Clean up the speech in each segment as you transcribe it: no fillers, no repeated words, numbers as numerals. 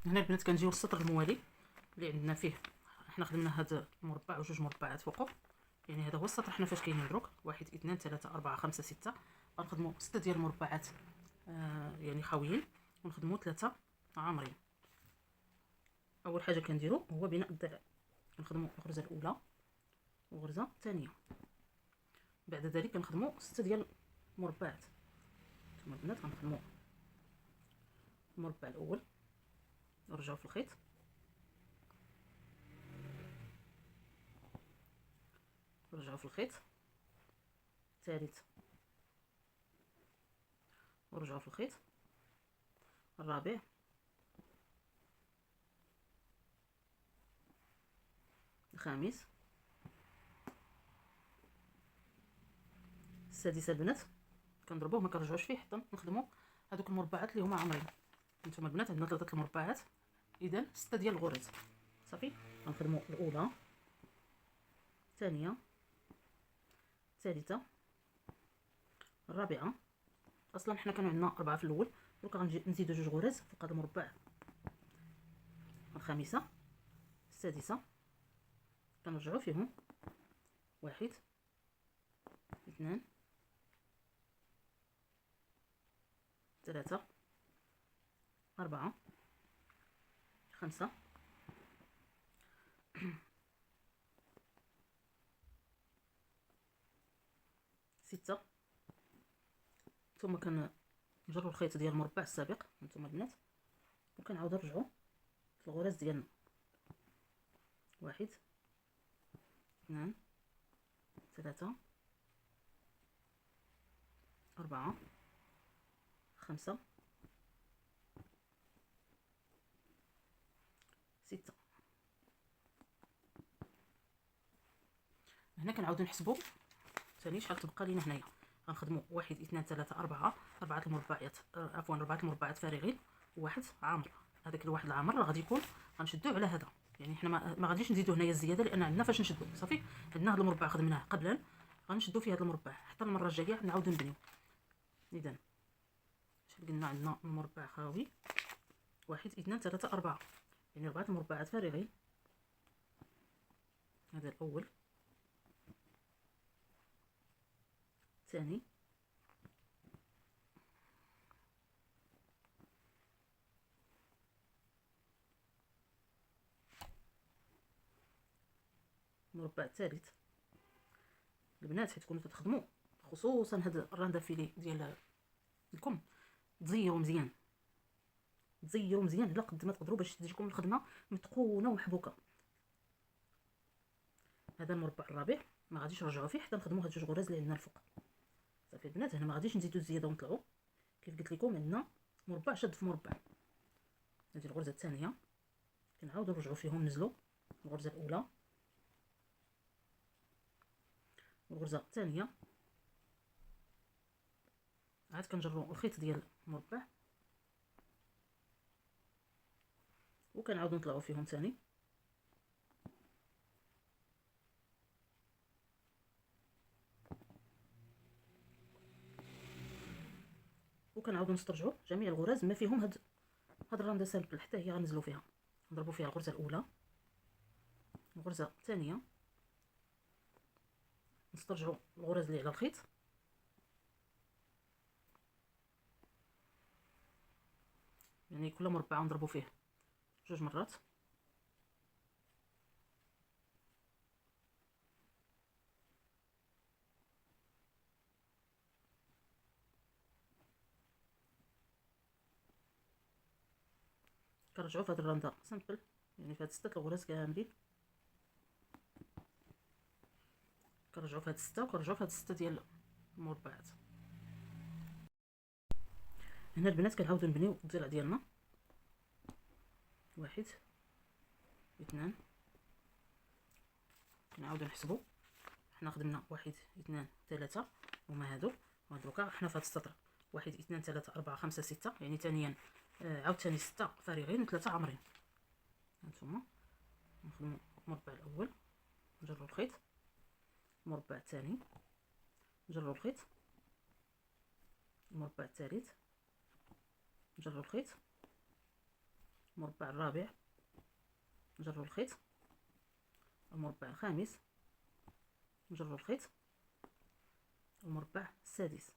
هنا البنات كنجيو السطر الموالي اللي عندنا فيه. حنا خدمنا هذا المربع وجوج مربعات فوقه، يعني هذا هو السطر حنا فاش كاينين دروك. 1 2 3 4 5 6. غنخدموا 6 ديال المربعات يعني خاويين، ونخدموا 3 عامرين. اول حاجه كنديرو هو بناء الضلع. كنخدموا الغرزه الاولى والغرزه الثانيه، بعد ذلك كنخدموا 6 ديال المربعات. ثم البنات غنخدموا المربع الاول، نرجعوا في الخيط، نرجعوا في الخيط الثالث، ونرجعوا في الخيط الرابع، الخامس، السادس. البنات كنضربوه ما كنرجعوش فيه حتى نخدموا هذوك المربعات اللي هما عامرين. نتوما البنات عندنا 3 المربعات، اذا 6 ديال الغرز. صافي غنخدموا الاولى، الثانيه، الثالثه، الرابعه. اصلا حنا كانوا عندنا 4 في الاول، دروك غنجي نزيدو 2 غرز فوق هذا المربع. الخامسه، السادسه، كنرجعوا فيهم 1 2 3 4 5 6. ثم كنجروا الخيط ديال المربع السابق هانتوما البنات، وكنعاودو نرجعوا في الغرز ديالنا. 1 2 3 4 5 6. هنا كنعاودو نحسبوا ثاني شحال تبقى لينا هنايا. غنخدموا 1 2 3 4 4 المربعات، عفوا 4 المربعات فارغين وواحد عامر. هذاك الواحد العامر راه غادي يكون غنشدوه على هذا، يعني حنا ما غاديش نزيدو هنايا الزياده لان عندنا فاش نشدو. صافي عندنا هذا المربع خدمناه قبلا، غنشدو فيه هذا المربع حتى المره الجايه نعاودو نبنيو. اذا شحال قلنا عندنا المربع خاوي؟ 1 2 3 4، يعني 4 المربعات فارغين. هذا الاول، الثاني، المربع الثالث. البنات حيت تكونوا تخدموا خصوصا هاد الراندا فيلي ديال الكم، تزيروا مزيان، تزيروا مزيان على قد ما تقدروا باش تجيكم الخدمه متقونه ومحبوكه. هذا المربع الرابع ما غاديش نرجعوا فيه حتى نخدموا هاد 2 غرز اللي عندنا الفوق. صافي البنات هنا ما غاديش نزيدو الزياده ونطلعوا. كيف قلت لكم عندنا مربع شد في مربع. هذه الغرزه الثانيه كنعاودوا نرجعوا فيهم، نزلوا الغرزه الاولى والغرزه الثانيه، عاد كنجروا الخيط ديال المربع وكنعاودوا نطلعوا فيهم ثاني، وكنعاودوا نسترجعوا جميع الغرز ما فيهم هاد الراندا سامبل حتى هي غنزلوا فيها. نضربوا فيها الغرزه الاولى، الغرزه الثانيه، نسترجعوا الغرز اللي على الخيط، يعني كل مربع نضربوا فيه 2 مرات. كنرجعوا في هاد الراندا سامبل، يعني في هاد 6 الغرز كاملين، كنرجعوا في هاد 6 وكنرجعوا في هاد 6 ديال المربعات. هنا البنات كنعاودو نبنيو الضلع ديالنا. 1 2، كنعاودو نحسبو. حنا خدمنا 1 2 3 هما هادو، ودروكا حنا في هاد السطر 1 2 3 4 5 6، يعني ثانيا عاوتاني 6 فارغين و3 عامرين. هانتوما نخدمو المربع الاول، نجرو الخيط، المربع الثاني، نجرو الخيط، المربع الثالث، نجرو الخيط، المربع الرابع نجروا الخيط، المربع الخامس نجروا الخيط، المربع السادس.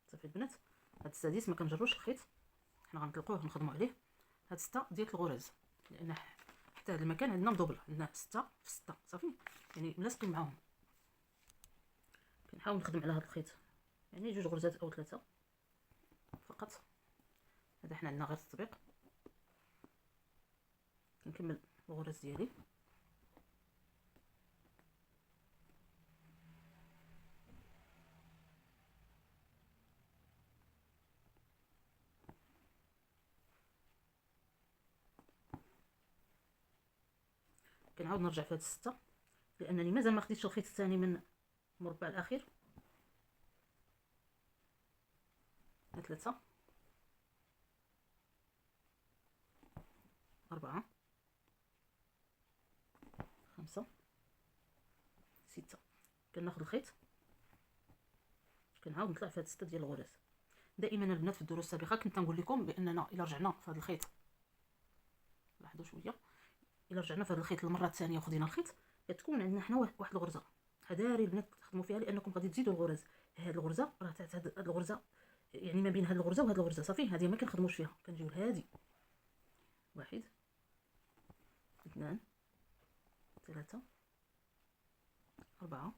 صافي البنات، هاد السادس ما كنجروش الخيط، حنا غنطلقوه نخدموا عليه هاد 6 ديال الغرز، لان حتى هاد المكان عندنا مدوبل، عندنا 6 في 6 صافي، يعني ملاصقين معاهم. كنحاول نخدم على هاد الخيط يعني 2 غرزات او 3 فقط. هذا حنا عندنا غير التطبيق. كنكمل الغرز ديالي. كنعاود نرجع في هاد 6 لانني مازال ما خديتش الخيط الثاني من المربع الاخير. 3 4 5 6. كناخذ الخيط كنعاود نطلع في هاد 6 ديال الغرز. دائما البنات في الدروس السابقه كنت نقول لكم باننا الا رجعنا في هذا الخيط، لاحظوا شويه، الا رجعنا في هذا الخيط للمره الثانيه وخدينا الخيط كتكون عندنا حنا واحد الغرزه. هداري البنات تخدموا فيها لانكم غادي تزيدوا الغرز. هاد الغرزه راه تاع هاد الغرزه، يعني ما بين هاد الغرزه وهاد الغرزه صافي، هذه ما كنخدموش فيها، كنجيو لهادي 1 2 3 4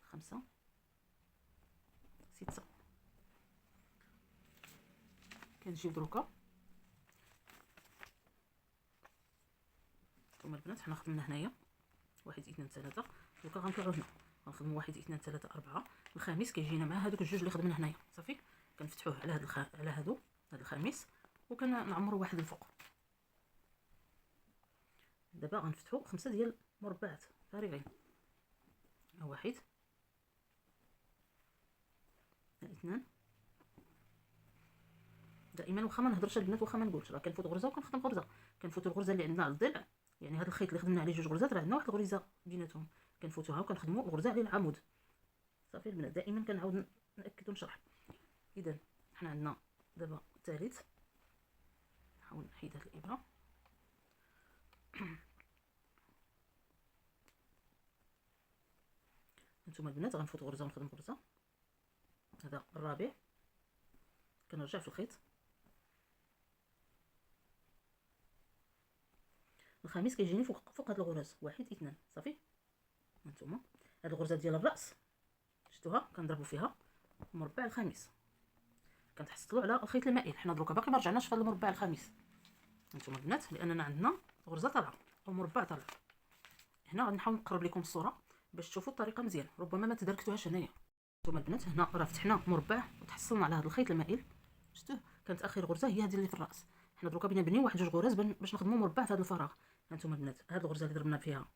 5 6. كنجيو دروكا ثم البنات حنا خدمنا هنايا 1 2 3، دروكا غنطلعو هنا غنخدمو 1 2 3 4. الخامس كيجينا مع هذوك الجوج اللي خدمنا هنايا صافي، كنفتحوه على هاد على هادو هاد الخامس وكنعمرو واحد الفوق. دابا غنفتحو 5 ديال مربعات فارغين. 1 2. دائما واخا ما نهضرش البنات واخا ما نقولش، راه كنفوت غرزه وكنخدم غرزه، كنفوت الغرزه اللي عندنا على الضلع، يعني هذا الخيط اللي خدمنا عليه 2 غرزات راه عندنا واحد الغريزه بيناتهم، كنفوتوها وكنخدموا الغرزه على العمود. صافي البنات، دائما كنعاود ناكد ونشرح. اذا حنا عندنا دابا الثالث، نحاول نحيد هاد الابره. هانتوما البنات غنفوت غرزه ونخدم غرزه. هذا الرابع، كنرجع في الخيط. الخامس كيجيني فوق هاد الغرز 1 2 صافي. هانتوما هاد الغرزه ديال الراس شفتوها كنضربوا فيها المربع الخامس، كنتحصلوا على الخيط المائل. حنا دروكا باقي ما رجعناش في هذا المربع الخامس هانتوما البنات، لاننا عندنا غرزه طالعه او مربع طالع. هنا غادي نحاول نقرب لكم الصوره باش تشوفوا الطريقه مزيان، ربما ما تدركتوهاش هنايا. هانتوما البنات هنا راه فتحنا مربع وتحصلنا على هذا الخيط المائل، شفتوه كانت اخر غرزه هي هذه اللي في الراس. حنا دروكا بغينا نبنيو واحد 2 غرز باش نخدموا مربع في هذا الفراغ. هانتوما البنات هذه الغرزه اللي ضربنا فيها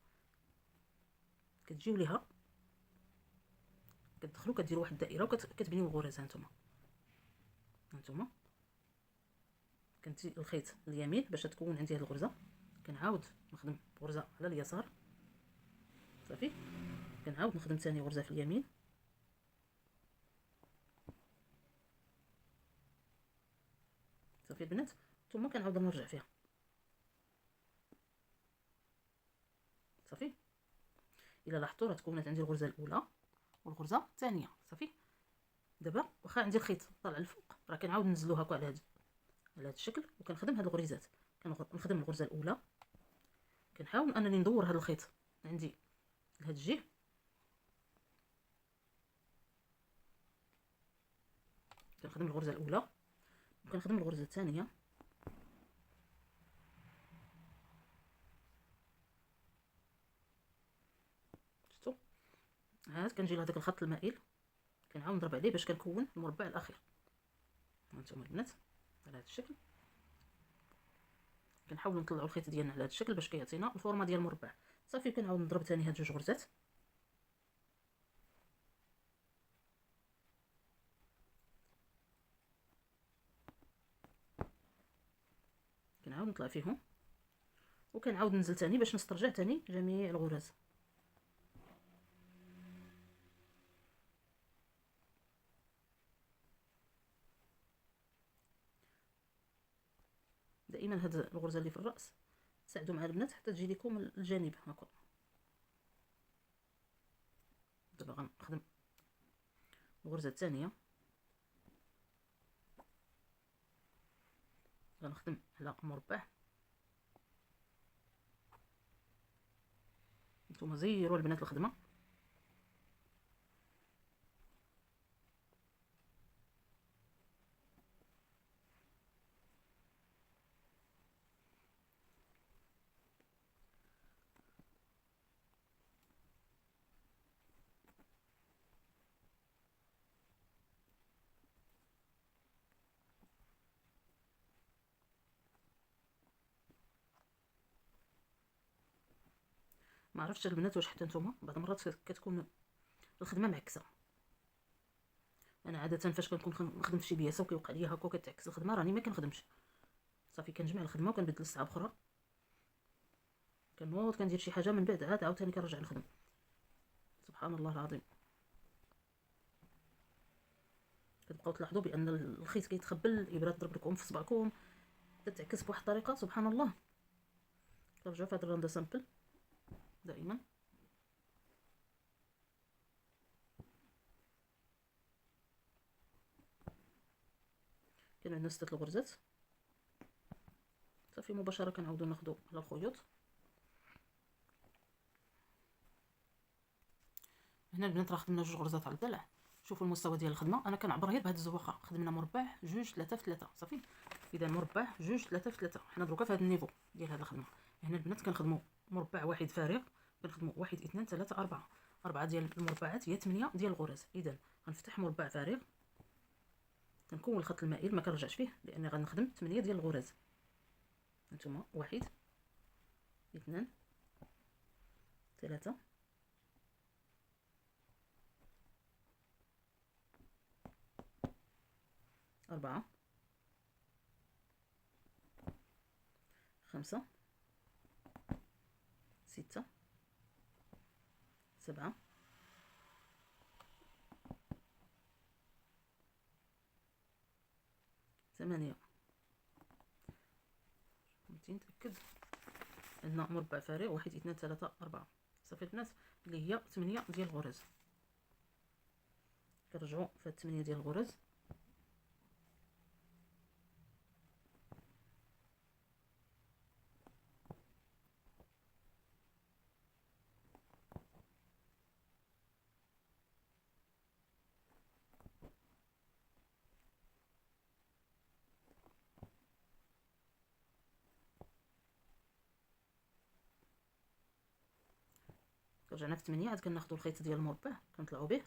كتجيو ليها، كتدخلوا كديروا واحد الدائره وكتبنيو الغرز. هانتوما كنتي الخيط اليمين باش تكون عندي هذه الغرزه، كنعاود نخدم غرزه على اليسار صافي، كنعاود نخدم ثاني غرزه في اليمين صافي البنات، ثم كنعاود نرجع فيها صافي. الا لاحظتوا راه تكونت عندي الغرزه الاولى والغرزه الثانيه صافي. دابا واخا عندي الخيط طالع الفوق راه كنعاود ننزلو هكا على هذا الشكل وكنخدم هاد الغريزات. كنخدم الغرزه الاولى، كنحاول انني ندور هذا الخيط عندي لهاد الجهه، كنخدم الغرزه الاولى وكنخدم الغرزه الثانيه شفتوا. عاد كنجي لهذاك الخط المائل كنعاود نضرب عليه باش كنكون المربع الاخير. هانتوما البنات على هذا الشكل كنحاولوا نطلعوا الخيط ديالنا على هذا الشكل باش كيعطينا الفورمه ديال المربع صافي. كنعاود نضرب ثاني هاد 2 غرزات كنعاود نطلع فيهم وكنعاود ننزل ثاني باش نسترجع ثاني جميع الغرز. دائما هاد الغرزه اللي في الراس ساعدوا مع البنات حتى تجي لكم الجانب هكا. دابا غنخدم الغرزه الثانيه، غنخدم على مربع. نتوما زيروا البنات الخدمه. ما عرفتش البنات واش حتى نتوما بعض المرات كتكون الخدمه معكسه. انا عاده فاش كنكون نخدم في شي بياسه وكيوقع لي هكا كتعكس الخدمه راني ما كنخدمش صافي، كنجمع الخدمه وكنبدل الساعه بخرى، كنوض كندير شي حاجه من بعد عاد عاوتاني كنرجع نخدم. سبحان الله العظيم. كتبقاو تلاحظوا بان الخيط كيتخبل، الابره تضرب لكم في صبعكم، تتعكس بواحد الطريقه سبحان الله. كنرجعوا في هذا الراندا سامبل دائما. كاين عندنا 6 الغرزات صافي، مباشره كنعاودو ناخذوا على الخيوط. هنا البنات راه خدمنا 2 غرزات على الضلع. شوفوا المستوى ديال الخدمه، انا كنعبر غير بهاد الزواقه. خدمنا مربع 2 3 في 3 صافي. اذا مربع 2 3 في 3 حنا دروكا في هذا النيفو ديال هذه الخدمه. هنا البنات كنخدموا مربع واحد فارغ، كنخدموا 1 2 3 4 4 ديال المربعات هي 8 ديال الغرز. اذا غنفتح مربع فارغ، كنكون الخط المائل ما كنرجعش فيه لاني غنخدم 8 ديال الغرز. هانتوما 1 2 3 4 5 6 7 8. فهمتي نتاكد عندنا مربع فارغ 1 2 3 4 صافي البنات، اللي هي 8 ديال الغرز. كنرجعوا في هاد 8 ديال الغرز. رجعنا في 8، عاد كناخذوا الخيط ديال المربع كنطلعوا به،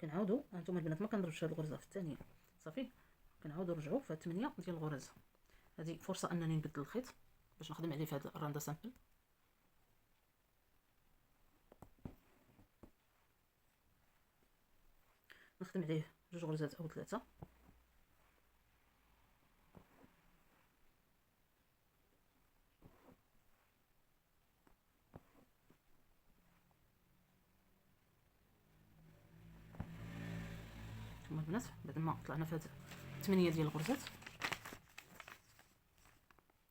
كنعاودوا. هانتوما البنات ما كنضربش هاد الغرزه في الثانيه صافي، كنعاودوا نرجعوا في 8 ديال الغرز. هذه فرصه انني نبدل الخيط باش نخدم عليه في هذا الراندا سامبل. نخدم عليه 2 غرزات او 3. ثم البنات بعد ما طلعنا في هاد 8 ديال الغرزات،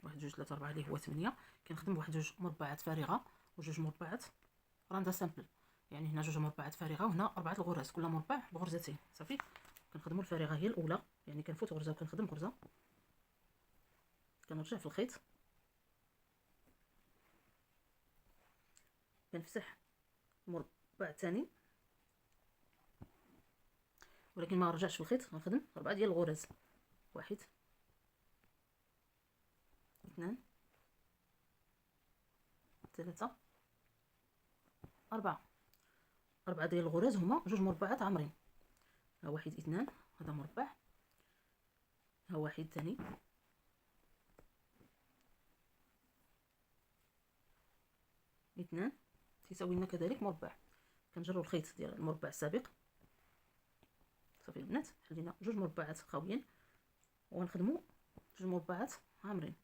1 2 3 4 اللي هو 8، كنخدم بواحد 2 مربعات فارغه و2 مربعات راندا سامبل. يعني هنا 2 مربعات فارغه وهنا 4 الغرز، كل مربع بغرزتين صافي. كنخدموا الفارغه هي الاولى، يعني كنفوت غرزه وكنخدم غرزه، كنرجع في الخيط، كنفتح المربع الثاني ولكن ما رجعش في الخيط. غنخدم 4 ديال الغرز، 1 2 3 4 4 ديال الغرز هما 2 مربعات عامرين. ها 1 2 هذا مربع، ها 1 ثاني، اثنان تساوي لنا كذلك مربع. كنجروا الخيط ديال المربع السابق صافي البنات، حلينا 2 مربعات خاويين وغنخدموا 2 مربعات عامرين،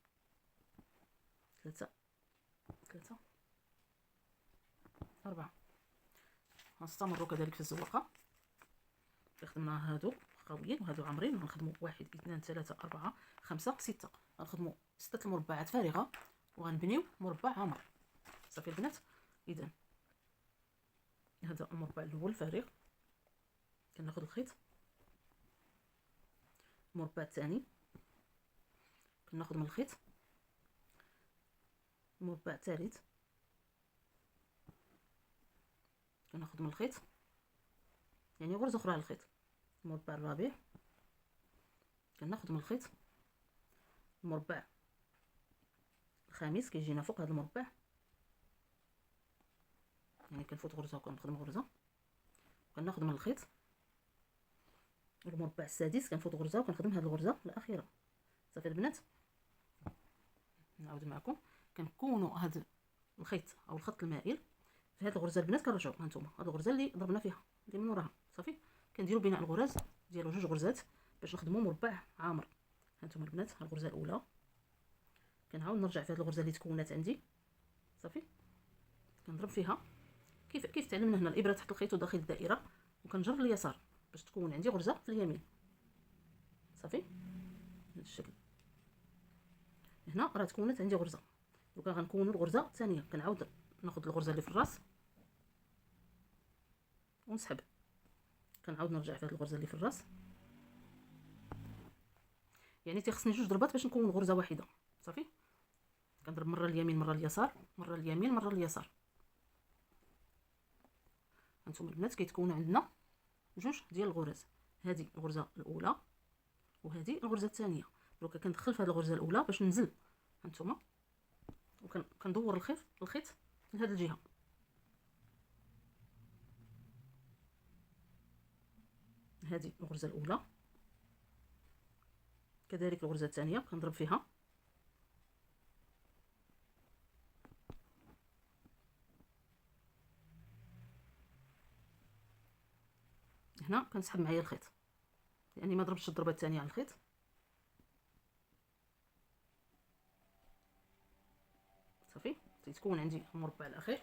3 3 4. غنستمروا كذلك في الزواقه، خدمنا هادو خاويين وهادو عامرين، غنخدموا 1 2 3 4 5 6. غنخدموا 6 المربعات فارغه وغنبنيو مربع عامر. صافي البنات. اذا هذا المربع الاول فارغ، كناخذ الخيط. المربع الثاني كناخذ من الخيط. المربع الثالث كناخذ من الخيط، يعني غرزه اخرى على الخيط. المربع الرابع كناخذ من الخيط. المربع الخامس كيجينا فوق هذا المربع، يعني كنفوت غرزه وكنخدم غرزه وكناخذ من الخيط. المربع السادس كنفوت غرزه وكنخدم هذه الغرزه الاخيره. صافي البنات. نعاود معكم. كنكونوا هذا الخيط او الخط المائل في هذه الغرزه البنات. كنرجعوا هانتوما هذه الغرزه اللي ضربنا فيها اللي من وراها. صافي كنديروا بناء الغرز ديالو 2 غرزات باش نخدموا مربع عامر. هانتوما البنات الغرزه الاولى، كنعاود نرجع في هذه الغرزه اللي تكونت عندي. صافي كنضرب فيها كيف تعلمنا هنا. الابره تحت الخيط وداخل الدائره، وكنجر اليسار باش تكون عندي غرزه في اليمين. صافي بهذا الشكل. هنا راه تكونت عندي غرزه، دوكا غنكونوا الغرزه الثانيه. كنعاود ناخذ الغرزه اللي في الراس ونسحب. كنعاود نرجع في هذه الغرزه اللي في الراس، يعني تيخصني 2 ضربات باش نكون غرزه واحده. صافي كنضرب مره اليمين مره اليسار، مره اليمين مره اليسار. هانتوما البنات كيتكونوا عندنا 2 ديال الغرز. هذه الغرزه الاولى وهذه الغرزه الثانيه. دروكا كندخل في هذه الغرزه الاولى باش ننزل هانتوما، وكندور الخيط لهذه الجهه. هذه الغرزه الاولى، كذلك الغرزه الثانيه كنضرب فيها. هنا كنسحب معايا الخيط، يعني ما ضربتش الضربه الثانيه على الخيط. صافي تيتكون عندي المربع الاخير.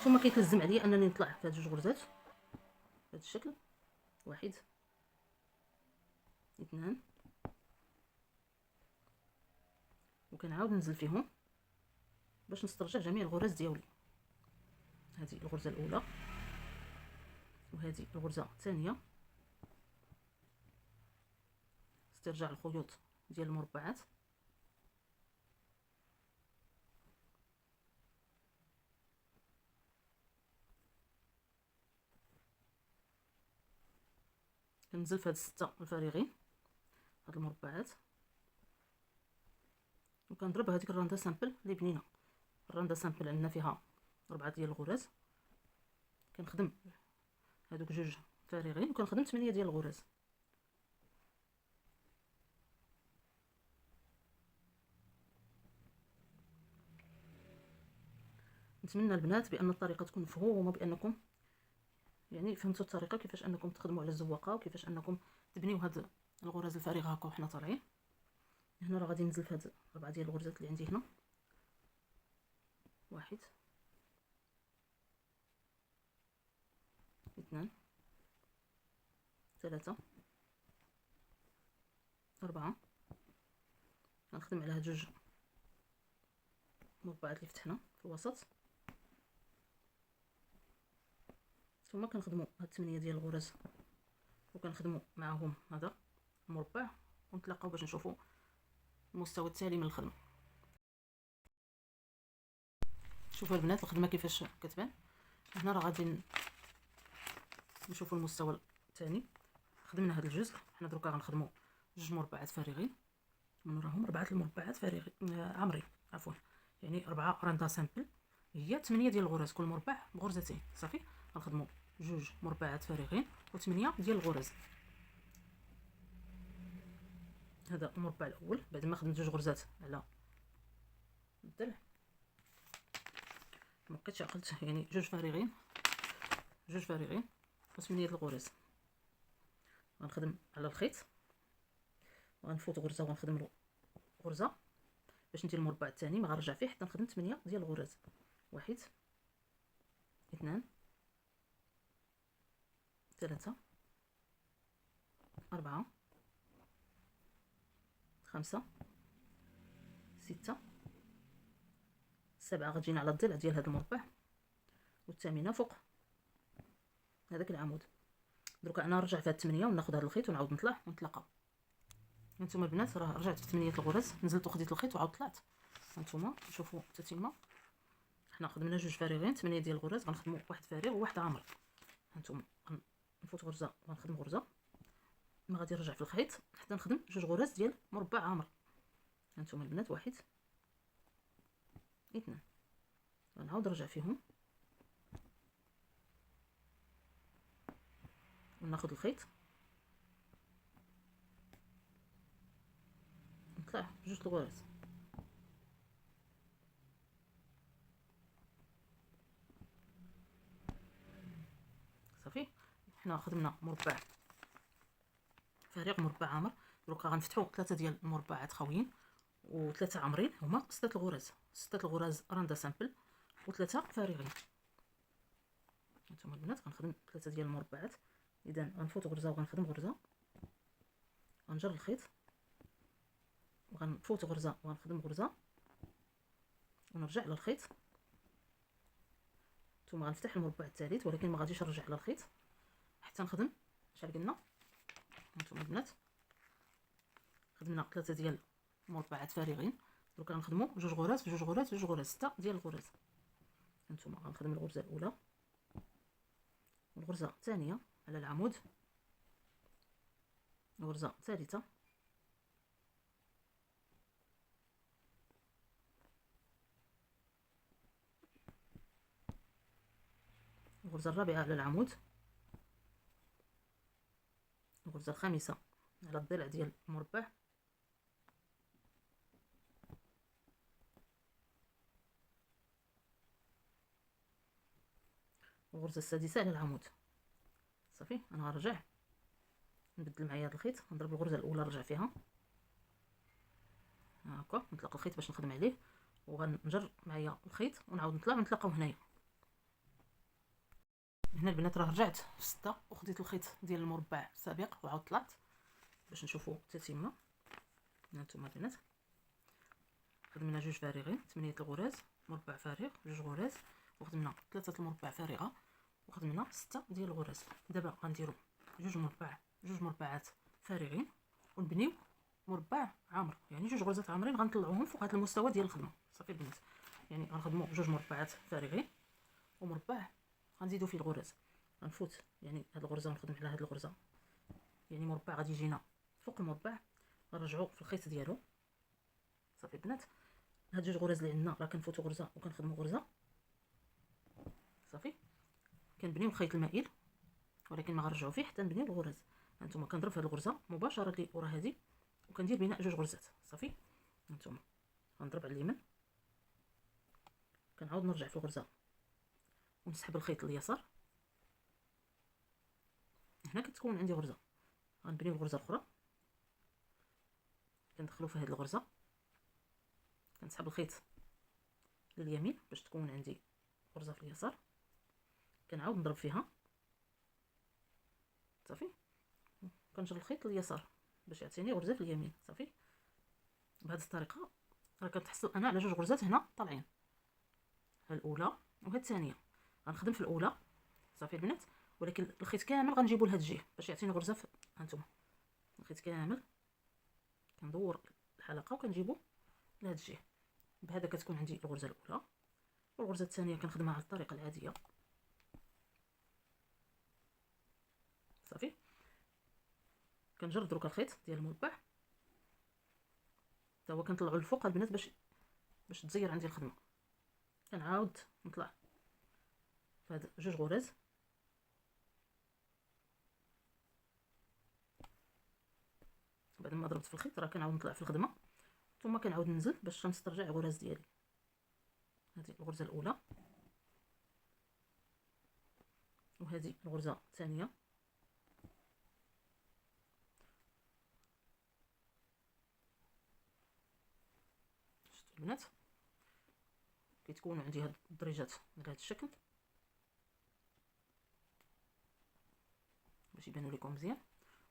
ثم كيتلزم عليا انني نطلع في هاد 2 غرزات بهذا الشكل. 1 2 وكنعاود ننزل فيهم باش نسترجع جميع الغرز ديالي. هذه الغرزه الاولى وهذه الغرزه الثانيه. استرجاع الخيوط ديال المربعات. كنزل في هاد 6 الفارغين هاد المربعات، وكنضرب هذيك الرانده سامبل اللي بنينا. الرانده سامبل عندنا فيها 4 ديال الغرز، كنخدم هادوك 2 فارغين وكنخدم 8 ديال الغرز. نتمنى البنات بان الطريقه تكون مفهومه، بانكم يعني فهمتوا الطريقه كيفاش انكم تخدموا على الزواقه وكيفاش انكم تبنيو هاد الغرز الفارغه هكا وحنا طالعين. هنا راه غادي ننزل في هاد 4 ديال الغرزات اللي عندي هنا. 1 2 3 4. غنخدم على هاد 2 مربعات اللي فتحنا في الوسط، ثم كنخدموا هاد 8 ديال الغرز وكنخدموا معاهم هذا المربع، ونتلاقاو باش نشوفوا المستوى التالي من الخدمه. شوفوا البنات الخدمه كيفاش كتبان. هنا راه غادي نشوفوا المستوى الثاني. خدمنا هذا الجزء. حنا دروكا غنخدموا 2 مربعات فارغين من وراهم، 4 المربعات فارغين عامرين عفوا، يعني 4 راندا سامبل هي 8 ديال الغرز، كل مربع بغرزتين. صافي غنخدموا 2 مربعات فارغين و8 ديال الغرز. هذا المربع الاول بعد ما خدمت 2 غرزات على الضلع، مبقيتش عقلت، يعني 2 فارغين و8 ديال الغرز. غنخدم على الخيط وغنفوت غرزه وغنخدم له غرزه باش ندير المربع الثاني، ما غنرجع فيه حتى نخدم 8 ديال الغرز. 1 2 3 4 5 6 7 غتجينا على الضلع ديال هذا المربع، والثامنه فوق هذاك العمود. دروك انا نرجع في هاد 8 وناخذ هذا الخيط ونعاود نطلع ونتلاقاو. هانتوما البنات راه رجعت في 8 الغرز، نزلت وخديت الخيط وعاود طلعت. هانتوما شوفوا التتمه، حنا خدمنا جوج فارغين 8 ديال الغرز، غنخدموا واحد فارغ وواحد عامر. هانتوما غنفوت غرزه وغنخدم غرزه، ما غادي نرجع في الخيط حتى نخدم جوج غرز ديال مربع عامر. هانتوما البنات واحد اثنين، غنعاود نرجع فيهم وناخذ الخيط نطلع جوج الغرز. صافي حنا خدمنا مربع فارغ مربع عامر. دروكا غنفتحوا 3 ديال المربعات خاويين وثلاثه عامرين، هما 6 الغرز، 6 الغرز راندا سامبل وثلاثه فارغين. هانتوما البنات غنخدم 3 ديال المربعات، اذا غنفوت غرزه وغنخدم غرزه، غنجر الخيط وغنفوت غرزه وغنخدم غرزه ونرجع للخيط. ثم غنفتح المربع الثالث ولكن ما غاديش نرجع للخيط حتى نخدم شحال قلنا. هانتوما البنات خدمنا 3 ديال المربعات فارغين، دروك غنخدموا جوج غرز جوج غرز جوج غرز، 6 ديال الغرز. هانتوما غنخدم الغرزه الاولى والغرزه الثانيه على العمود، الغرزه الثالثه الغرزه الرابعه على العمود، الغرزه الخامسه على الضلع ديال المربع، الغرزه السادسه على العمود. صافي انا غنرجع نبدل معايا هذا الخيط، نضرب الغرزه الاولى نرجع فيها هكا، نطلق الخيط باش نخدم عليه وغنجر معايا الخيط ونعاود نطلع ونتلاقاو هنايا. هنا البنات راه رجعت في 6 وخديت الخيط ديال المربع السابق وعاود طلعت باش نشوفوا التتمه. هانتوما البنات خدمنا جوج فارغين 8 الغرز، مربع فارغ جوج غرز، وخدمنا 3 المربع فارغه وخدمنا 6 ديال الغرز. دابا غنديروا جوج مربعات فارغين ونبنيو مربع عامر، يعني جوج غرزات عامرين غنطلعوهم فوق هذا المستوى ديال الخدمه. صافي البنات يعني غنخدموا جوج مربعات فارغين ومربع غنزيدوا فيه الغرز، غنفوت يعني هاد الغرزه ونخدم على هاد الغرزه، يعني مربع غادي يجينا فوق المربع غنرجعوا في الخيط ديالو. صافي البنات هاد جوج غرز اللي عندنا راه كنفوتوا غرزه وكنخدموا غرزه. صافي كنبنيو الخيط المائل ولكن ما غنرجعوا فيه حتى نبنيو الغرز. هانتوما كنضرب في هاد الغرزه مباشره اللي ورا هذه وكندير بناء جوج غرزات. صافي هانتوما غنضرب على اليمين كنعاود نرجع في الغرزه ونسحب الخيط اليسار، هنا كتكون عندي غرزه، غنبنيو الغرزه الاخرى كندخلو في هذه الغرزه، كنسحب الخيط لليمين باش تكون عندي غرزه في اليسار، كنعاود نضرب فيها. صافي كنجر الخيط لليسار باش يعطيني غرزه في اليمين. صافي بهذه الطريقه راه كتحصل انا على جوج غرزات هنا طالعين، الاولى وهاد الثانيه. غنخدم في الاولى صافي البنات، ولكن الخيط كامل غنجيبو لهاد الجهه باش يعطيني غرزه في هانتوما الخيط كامل كندور الحلقه وكنجيبو لهاد الجهه. بهذا كتكون عندي الغرزه الاولى، والغرزه الثانيه كنخدمها على الطريقه العاديه. صافي كنجر دروك الخيط ديال المربع حتى هو كنطلعو للفوق البنات باش تزير عندي الخدمه. كنعاود نطلع في هاد جوج غرز بعد ما ضربت في الخيط راه كنعاود نطلع في الخدمه ثم كنعاود ننزل باش نسترجع الغرز ديالي. هذه الغرزه الاولى وهذه الغرزه الثانيه. شفتوا البنات كيتكونوا عندي هاد الدريجات على هذا الشكل باش يبانوا لكم مزيان،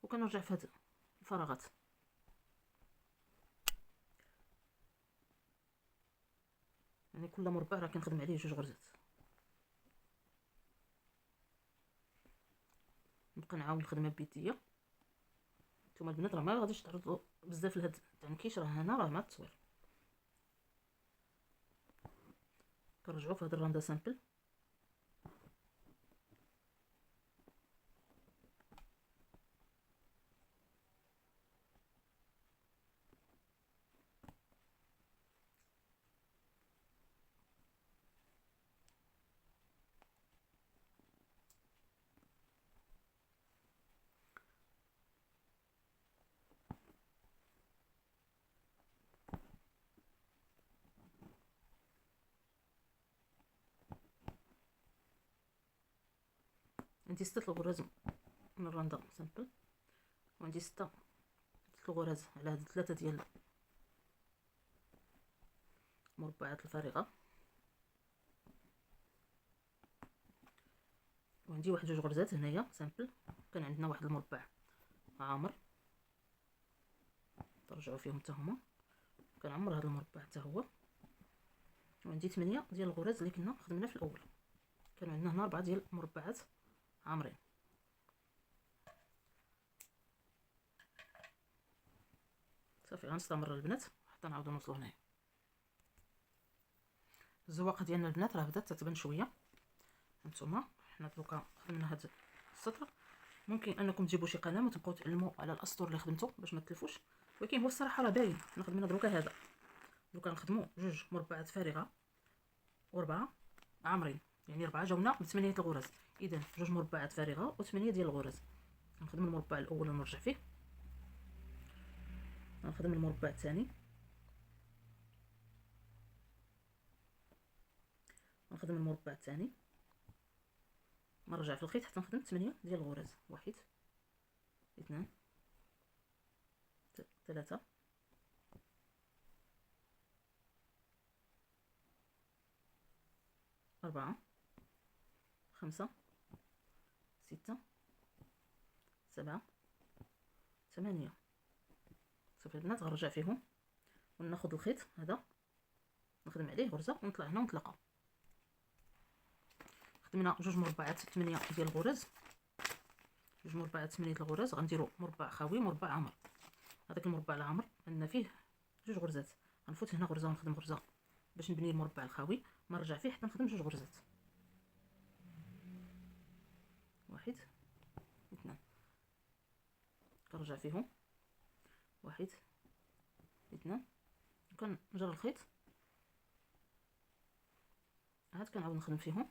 وكنرجع في هاد الفراغات يعني كل مربع راه كنخدم عليه جوج غرزات. نبقى نعاون الخدمه بيديا. نتوما البنات راه ما غاديش تعرضوا بزاف لهاد التعنكيش، راه هنا راه مع التصوير. كنرجعوا في هاد الراندا سامبل. عندي 6 الغراز من الراندا سامبل، وعندي 6 الغراز على هاد 3 ديال المربعات الفارغه، وعندي واحد جوج غرزات هنايا سامبل. كان عندنا واحد المربع عامر، ترجعوا فيهم حتى هما. كنعمر هذا المربع حتى هو. وعندي 8 ديال الغراز اللي كنا خدمنا في الاول. كانوا عندنا هنا 4 ديال المربعات عامرين. صافي غنستمر البنات حتى نعاودو نوصلو هنايا. الزواقه ديالنا البنات راه بدات تتبان شويه. هانتوما حنا دروكا خدمنا هاد السطر. ممكن انكم تجيبوا شي قلم وتبقاو تعلموا على الاسطر اللي خدمتو باش ما تلفوش، ولكن هو الصراحه راه باين. حنا خدمنا دروكا هذا. دروكا نخدموا جوج مربعات فارغه و4 عامرين، يعني 4 جاونا ب8 الغرز. اذا جوج مربعات فارغه و8 ديال الغرز. نخدم المربع الاول ونرجع فيه. نخدم المربع الثاني، نخدم المربع الثاني، نرجع في الخيط حتى نخدم 8 ديال الغرز. 1 2 3 4 5 6 7 8. صافي البنات غنرجع فيهم وناخذ الخيط هذا نخدم عليه غرزه ونطلع هنا ونتلاقاو. خدمنا جوج مربعات 8 ديال الغرز. جوج مربعات 8 ديال الغرز. غنديروا مربع خاوي مربع عامر. هذاك المربع العامر عندنا فيه جوج غرزات. غنفوت هنا غرزه ونخدم غرزه باش نبني المربع الخاوي. نرجع فيه حتى نخدم جوج غرزات. 1 2 كنرجع فيهم. 1 2 كنجر الخيط عاد كنعاود نخدم فيهم.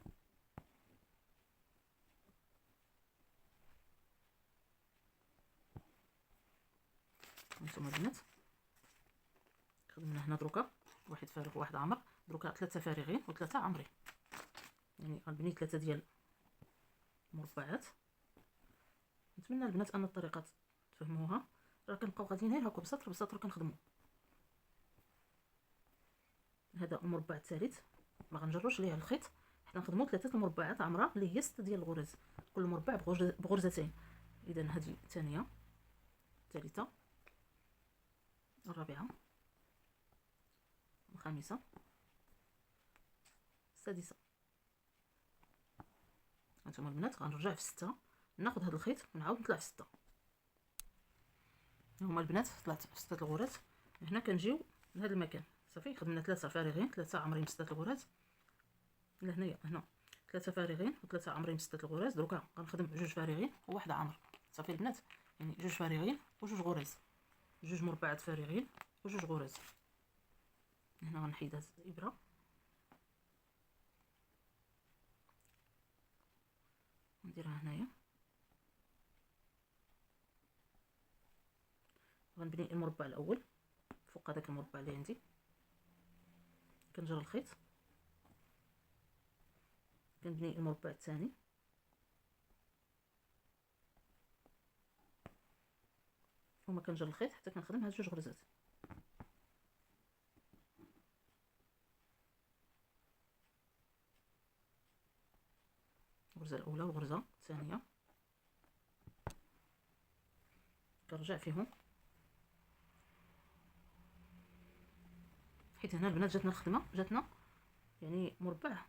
هانتوما البنات خدمنا هنا دروكا واحد فارغ وواحد عامر. دروكا 3 فارغين و3 عامرين، يعني غنبني 3 ديال المربعات. نتمنى البنات ان الطريقه تفهموها. راه كنبقاو غاديين غير هكا بسطر بسطر كنخدموا. هذا المربع الثالث ما غنجروش ليه الخيط حتى نخدموا 3 المربعات عامره اللي هي 6 ديال الغرز، كل مربع بغرزتين. اذا هذه الثانيه، الثالثه، الرابعه، الخامسه، السادسه. هانتوما البنات غنرجع في 6، ناخذ هذا الخيط ونعاود نطلع في 6. هما البنات طلعت في 6 الغرز. هنا كنجيو لهذا المكان. صافي خدمنا 3 فارغين 3 عامرين ب 6 الغرز. لهنايا هنا 3 فارغين و3 عامرين ب 6 الغرز. دروكا غنخدم جوج فارغين وواحد عامر. صافي البنات، يعني جوج فارغين وجوج غرز، جوج مربعات فارغين وجوج غرز. هنا غنحيد هاد الابره نديرها هنايا. غنبني المربع الاول فوق هذاك المربع اللي عندي. كنجر الخيط، كنبني المربع الثاني، وما كنجر الخيط حتى كنخدم هاد جوج غرزات. الغرزه الاولى والغرزه الثانيه كنرجع فيهم. حيت هنا البنات جاتنا الخدمه، جاتنا يعني مربع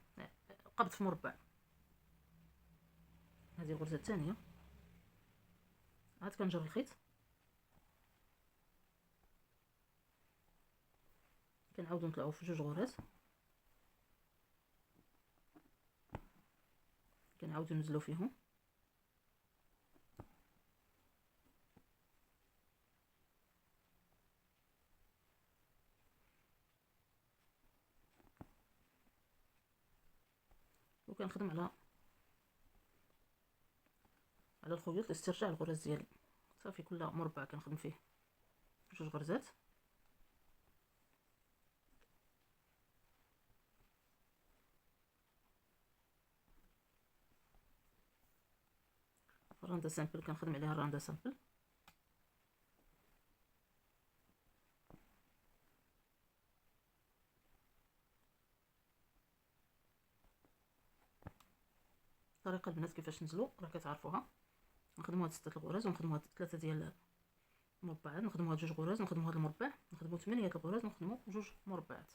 قبض في مربع. هذه الغرزه الثانيه. عاد كنجر الخيط، كنعاودو نطلعو في جوج غرز، كنعاودو نزلو فيهم، وكنخدم على الخيوط لاسترجاع الغرز ديالي. صافي كل مربع كنخدم فيه جوج غرزات. الراندا سامبل كنخدم عليها الراندا سامبل. الطريقه البنات كيفاش نزلو راه كتعرفوها. نخدمو هاد 6 الغرز، ونخدمو هاد 3 ديال المربعات، نخدمو هاد جوج غرز، نخدمو هاد المربع، نخدمو 8 الغرز، ونخدمو جوج مربعات.